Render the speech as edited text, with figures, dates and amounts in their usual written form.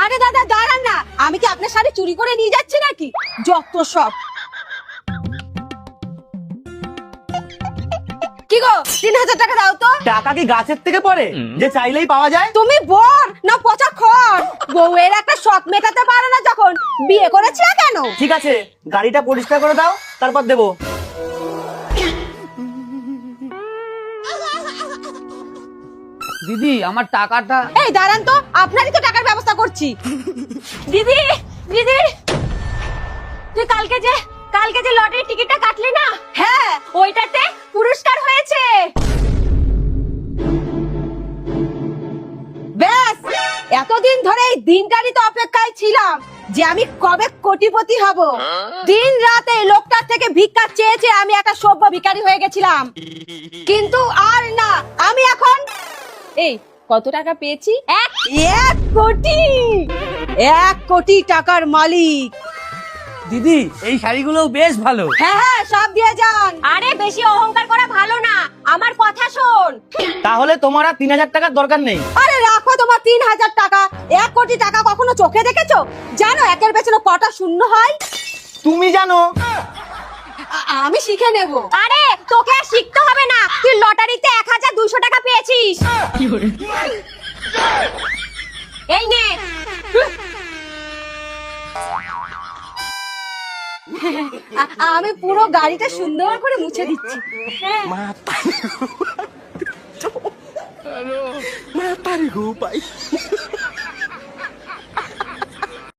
আরে দাদা দাঁড়ান না, আমি কি আপনার শাড়ি চুরি করে নিয়ে যাচ্ছি নাকি? যত সব। কি গো, 3000 টাকা দাও তো। টাকা কি গাছের থেকে পড়ে যে চাইলেই পাওয়া যায়? তুমি বর না পচা খড়? বউয়ের একটা শখ মেটাতে পারো না যখন বিয়ে করেছিলে কেন? ঠিক আছে, গাড়িটা পরিষ্কার করে দাও, তারপর দেবো। দিদি আমার টাকাটা। এই দাঁড়ান তো, আপনারই তো টাকার ব্যবস্থা করছি। দিদি দিদি, তুই কালকে যে লটারির টিকিটটা কাটলি না, হ্যাঁ ওইটাতে পুরস্কার হয়েছে। ব্যাস, এতদিন ধরে এই দিনটারই তো অপেক্ষায় ছিলাম যে আমি কবে কোটিপতি হব। দিন রাত এই লোকটার থেকে ভিক্ষা চেয়ে আমি একটা সভ্য ভিখারি হয়ে গেছিলাম, কিন্তু আর না, আমি এখন এই কত টাকা পেয়েছি? 1 কোটি। 1 কোটি টাকার মালিক। দিদি এই শাড়িগুলো বেশ ভালো। হ্যাঁ হ্যাঁ, সব দিয়ে যান। আরে বেশি অহংকার করা ভালো না, আমার কথা শোন। তাহলে তোমার আর 3000 টাকার দরকার নেই। আরে রাখো তোমার 3000 টাকা। 1 কোটি টাকা কখনো চোখে দেখেছো? জানো একের পেছনে কটা শূন্য হয়? তুমি জানো? আমি শিখে নেব। আরে তোকে আর শিখতে হবে না, তুই লটারিতে 1200 টাকা পেয়েছিস। এই নে। আমি পুরো গাড়িটা সুন্দর করে মুছে দিচ্ছি। মাতারি গো পাই।